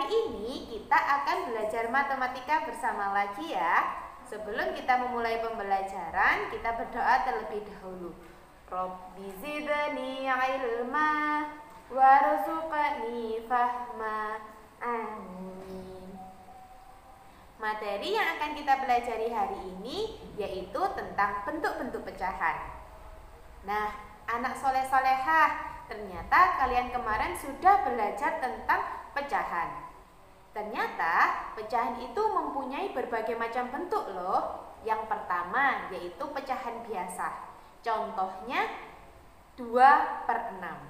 Hari ini kita akan belajar matematika bersama lagi ya. Sebelum kita memulai pembelajaran, kita berdoa terlebih dahulu. Rabbi zidni ilma warzuqni fahma. Amin. Materi yang akan kita pelajari hari ini yaitu tentang bentuk-bentuk pecahan. Nah, anak soleh-solehah, ternyata kalian kemarin sudah belajar tentang pecahan. Ternyata pecahan itu mempunyai berbagai macam bentuk loh. Yang pertama yaitu pecahan biasa. Contohnya 2/6.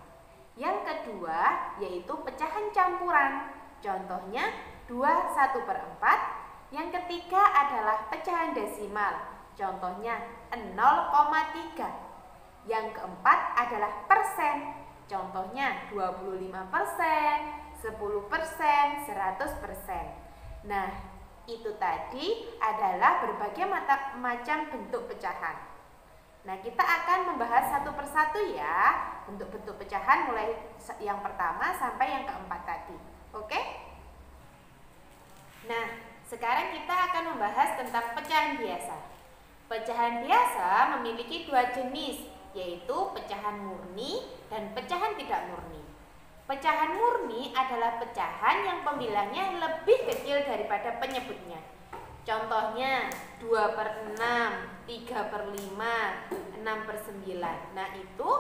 Yang kedua yaitu pecahan campuran. Contohnya 2/1/4. Yang ketiga adalah pecahan desimal. Contohnya 0,3. Yang keempat adalah persen. Contohnya 25%, 10%, 100%. Nah, itu tadi adalah berbagai macam bentuk pecahan. Nah, kita akan membahas satu persatu ya, bentuk-bentuk pecahan mulai yang pertama sampai yang keempat tadi. Oke? Nah, sekarang kita akan membahas tentang pecahan biasa. Pecahan biasa memiliki dua jenis, yaitu pecahan murni dan pecahan tidak murni. Pecahan murni adalah pecahan yang pembilangnya lebih kecil daripada penyebutnya. Contohnya 2/6, 3/5, 6/9. Nah, itu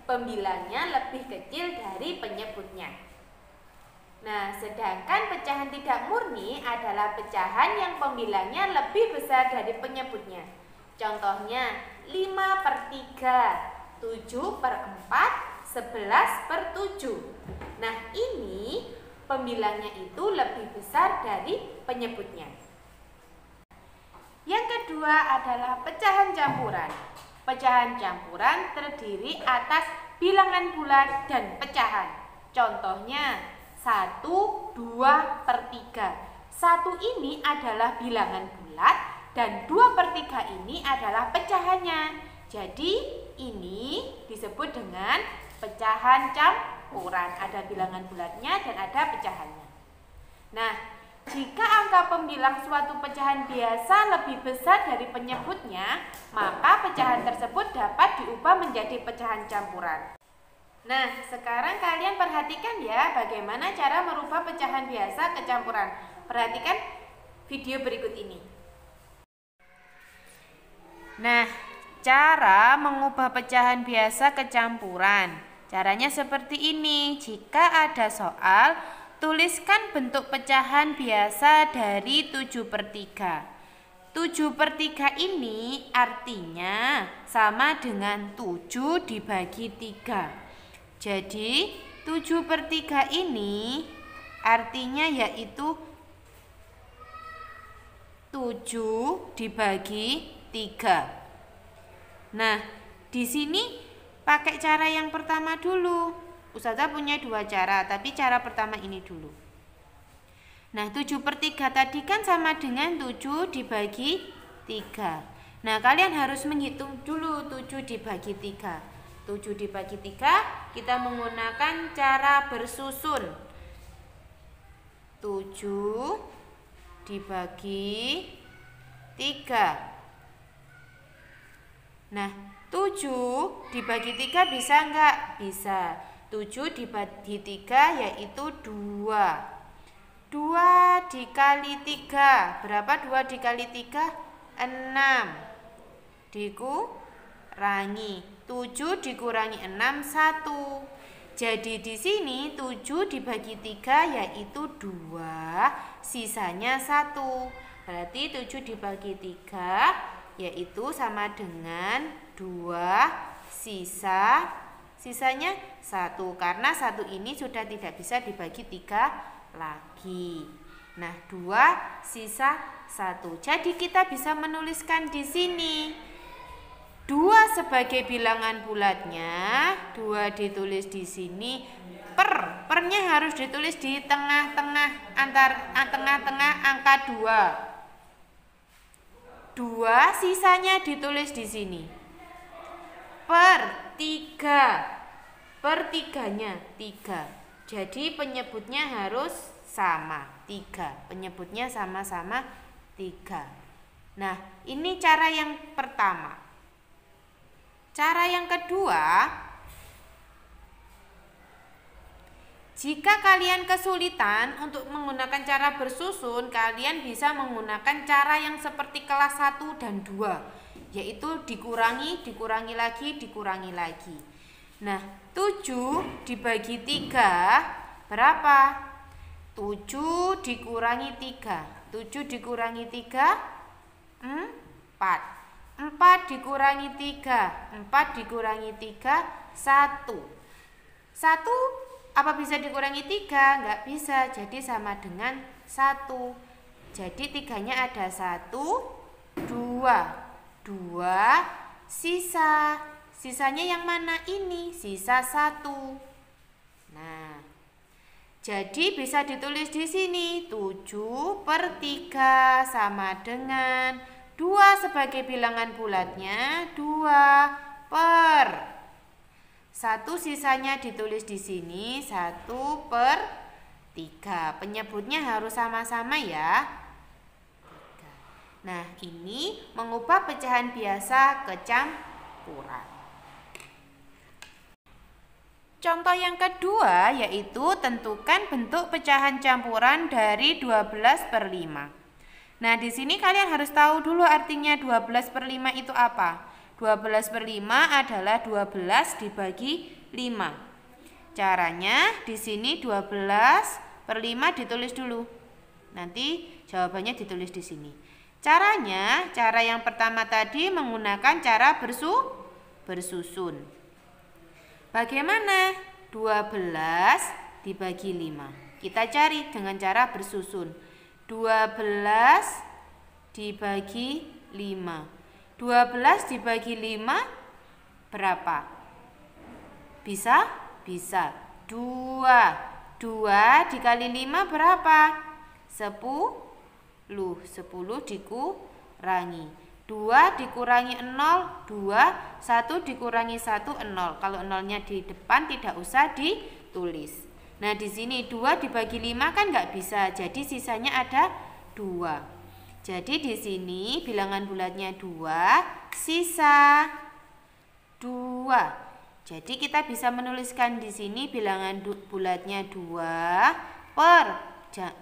pembilangnya lebih kecil dari penyebutnya. Nah, sedangkan pecahan tidak murni adalah pecahan yang pembilangnya lebih besar dari penyebutnya. Contohnya 5/3, 7/4, 11/7. Nah, ini pembilangnya itu lebih besar dari penyebutnya. Yang kedua adalah pecahan campuran. Pecahan campuran terdiri atas bilangan bulat dan pecahan. Contohnya 1, 2/3. 1 ini adalah bilangan bulat dan 2/3 ini adalah pecahannya. Jadi ini disebut dengan pecahan campuran. Ada bilangan bulatnya dan ada pecahannya. Nah, jika angka pembilang suatu pecahan biasa lebih besar dari penyebutnya, maka pecahan tersebut dapat diubah menjadi pecahan campuran. Nah, sekarang kalian perhatikan ya bagaimana cara merubah pecahan biasa ke campuran. Perhatikan video berikut ini. Nah, cara mengubah pecahan biasa ke campuran. Caranya seperti ini. Jika ada soal, tuliskan bentuk pecahan biasa dari 7/3. 7/3 ini artinya sama dengan 7 dibagi 3. Jadi 7/3 ini artinya yaitu 7 dibagi 3. Nah, di sini pakai cara yang pertama dulu. Ustazah punya dua cara, tapi cara pertama ini dulu. Nah, 7/3 tadi kan sama dengan 7 dibagi 3. Nah, kalian harus menghitung dulu 7 dibagi 3. 7 dibagi 3 kita menggunakan cara bersusun. 7 dibagi 3. Nah, 7 dibagi 3 bisa enggak? Bisa. 7 dibagi 3 yaitu 2. 2 dikali 3. Berapa 2 dikali 3? 6. Dikurangi. 7 dikurangi 6, 1. Jadi di sini 7 dibagi 3 yaitu 2. Sisanya 1. Berarti 7 dibagi 3 yaitu sama dengan 2, sisanya 1, karena 1 ini sudah tidak bisa dibagi 3 lagi. Nah, 2 sisa 1. Jadi kita bisa menuliskan di sini 2 sebagai bilangan bulatnya, 2 ditulis di sini, pernya harus ditulis di tengah-tengah tengah-tengah angka 2. 2 sisanya ditulis di sini. Per 3. Per 3-nya 3. Jadi penyebutnya harus sama, 3. Penyebutnya sama-sama 3. Nah, ini cara yang pertama. Cara yang kedua, jika kalian kesulitan untuk menggunakan cara bersusun, kalian bisa menggunakan cara yang seperti kelas 1 dan 2, yaitu dikurangi, dikurangi lagi, dikurangi lagi. Nah, 7 dibagi 3 berapa? 7 dikurangi 3. 7 dikurangi 3, 4. 4 dikurangi 3. 4 dikurangi 3, 1. 1 apa bisa dikurangi 3? Enggak bisa, jadi sama dengan 1. Jadi 3-nya ada 1, 2. 2 sisa. Sisanya yang mana? Ini sisa 1. Nah, jadi bisa ditulis di sini 7/3 sama dengan 2 sebagai bilangan bulatnya, 2/1. Sisanya ditulis di sini 1/3. Penyebutnya harus sama-sama ya. Nah, ini mengubah pecahan biasa ke campuran. Contoh yang kedua yaitu tentukan bentuk pecahan campuran dari 12/5. Nah, di sini kalian harus tahu dulu artinya 12/5 itu apa. 12/5 adalah 12 dibagi 5. Caranya di sini 12/5 ditulis dulu. Nanti jawabannya ditulis di sini. Caranya, cara yang pertama tadi menggunakan cara bersusun. Bagaimana? 12 dibagi 5. Kita cari dengan cara bersusun. 12 dibagi 5. 12 dibagi 5 berapa? Bisa? Bisa. 2. 2 dikali 5 berapa? 10. 10 dikurangi. 2 dikurangi 0, 2. 1 dikurangi 1, 0. Kalau 0-nya di depan tidak usah ditulis. Nah, di sini 2 dibagi 5 kan nggak bisa, jadi sisanya ada 2. Jadi di sini bilangan bulatnya 2, sisa 2. Jadi kita bisa menuliskan di sini bilangan bulatnya 2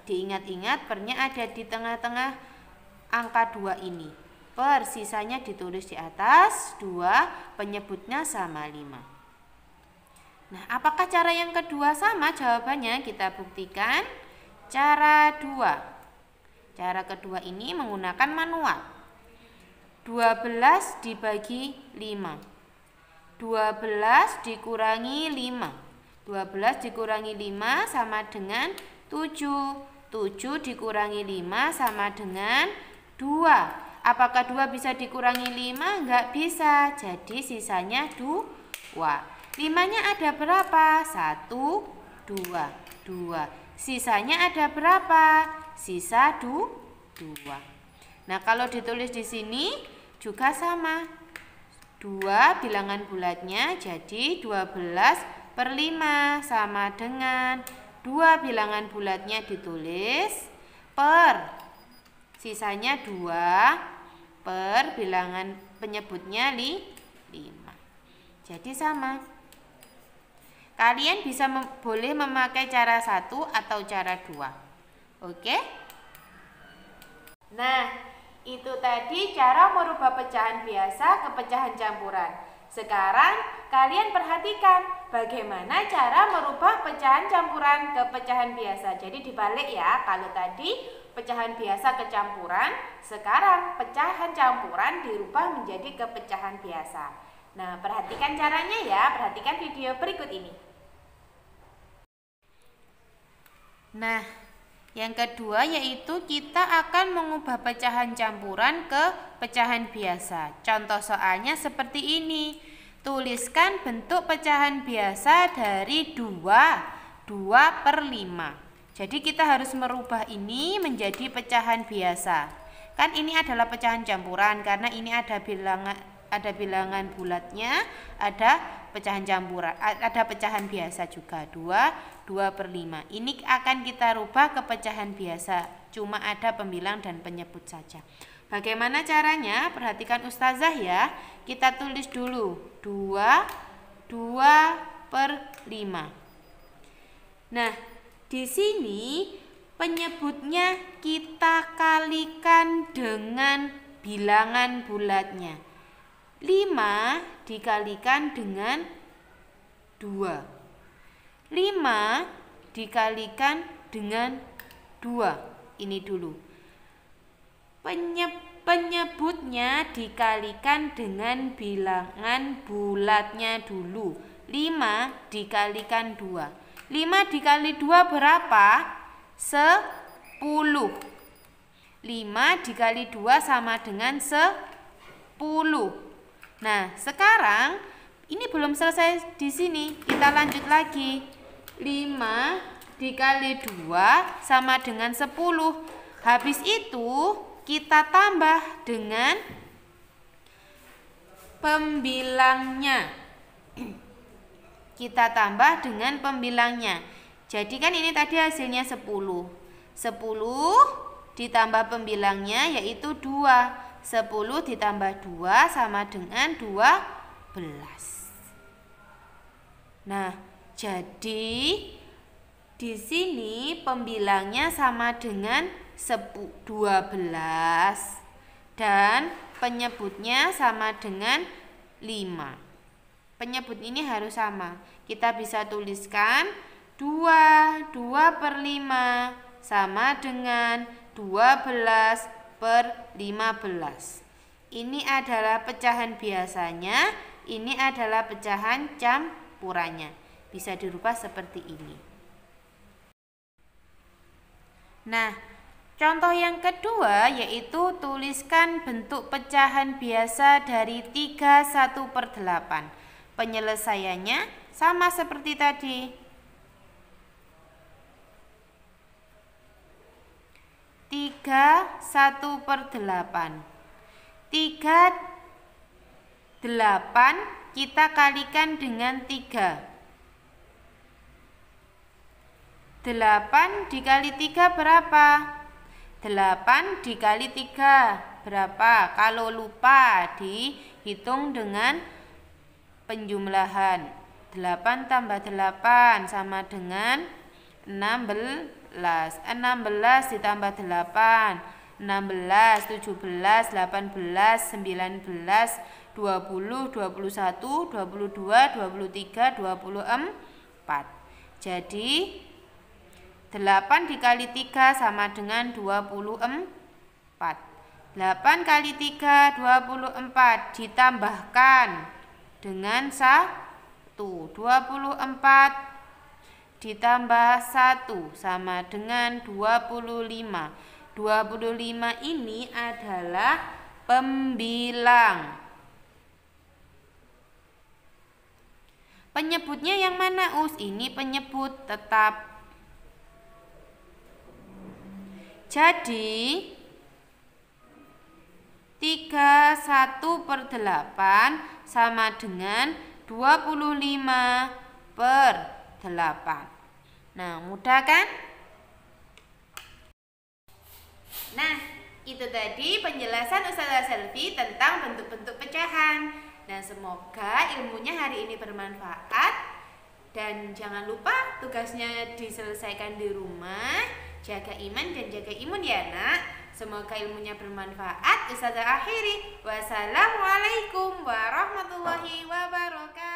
diingat-ingat pernya ada di tengah-tengah angka 2 ini. Sisanya ditulis di atas 2, penyebutnya sama 5. Nah, apakah cara yang kedua sama? Jawabannya kita buktikan. Cara 2. Cara kedua ini menggunakan manual. 12 dibagi 5. 12 dikurangi 5. 12 dikurangi 5 sama dengan 7. 7 dikurangi 5 sama dengan 2. Apakah 2 bisa dikurangi 5? Enggak bisa. Jadi sisanya 2. 5-nya ada berapa? 1, 2, 2. Sisanya ada berapa? Sisa 2. Nah, kalau ditulis di sini juga sama. 2 bilangan bulatnya jadi 12/5 sama dengan 2 bilangan bulatnya ditulis sisanya 2 bilangan penyebutnya 5. Jadi sama. Kalian bisa boleh memakai cara 1 atau cara 2. Oke? Nah, itu tadi cara merubah pecahan biasa ke pecahan campuran. Sekarang kalian perhatikan bagaimana cara merubah pecahan campuran ke pecahan biasa. Jadi dibalik ya, kalau tadi pecahan biasa ke campuran, sekarang pecahan campuran dirubah menjadi ke pecahan biasa. Nah, perhatikan caranya ya, perhatikan video berikut ini. Nah, yang kedua yaitu kita akan mengubah pecahan campuran ke pecahan biasa. Contoh soalnya seperti ini. Tuliskan bentuk pecahan biasa dari 2/5. Jadi kita harus merubah ini menjadi pecahan biasa. Kan ini adalah pecahan campuran karena ini ada bilangan bulatnya, ada pecahan campuran, ada pecahan biasa juga. 2/5 2/5. Ini akan kita rubah ke pecahan biasa, cuma ada pembilang dan penyebut saja. Bagaimana caranya? Perhatikan Ustazah ya. Kita tulis dulu 2/5. Nah, di sini penyebutnya kita kalikan dengan bilangan bulatnya. 5 dikalikan dengan 2. 5 dikalikan dengan 2. Ini dulu. Penyebutnya dikalikan dengan bilangan bulatnya dulu. 5 dikalikan 2. 5 dikali 2 berapa? 10. 5 dikali 2 sama dengan 10. Nah, sekarang ini belum selesai di sini. Kita lanjut lagi. 5 dikali 2 sama dengan 10. Habis itu kita tambah dengan pembilangnya. Kita tambah dengan pembilangnya. Jadi kan ini tadi hasilnya 10. 10 ditambah pembilangnya yaitu 2. 10 ditambah 2 sama dengan 12. Nah, jadi di sini pembilangnya sama dengan 12 dan penyebutnya sama dengan 5. Penyebut ini harus sama. Kita bisa tuliskan 2/5 sama dengan 12/15. Ini adalah pecahan biasanya, ini adalah pecahan campurannya. Bisa dirubah seperti ini. Nah, contoh yang kedua yaitu tuliskan bentuk pecahan biasa dari 3/1/8. Penyelesaiannya sama seperti tadi. 3/1/8. 8 kita kalikan dengan 3. 8 dikali 3 berapa? 8 dikali 3 berapa? Kalau lupa dihitung dengan penjumlahan. 8 tambah 8 sama dengan 16. 16 ditambah 8, 16, 17, 18, 19, 20, 21, 22, 23, 24. Jadi 8 dikali 3 sama dengan 24. 8 kali 3 24 ditambahkan dengan 1. 24 ditambah 1 sama dengan 25. 25 ini adalah pembilang. Penyebutnya yang mana, Us? Ini penyebut tetap. Jadi 3/1/8 sama dengan 25/8. Nah, mudah kan? Nah, itu tadi penjelasan Ustazah Selvi tentang bentuk-bentuk pecahan. Dan semoga ilmunya hari ini bermanfaat. Dan jangan lupa tugasnya diselesaikan di rumah. Jaga iman dan jaga imun ya nak. Semoga ilmunya bermanfaat. Ustazah akhiri. Wassalamualaikum warahmatullahi wabarakatuh.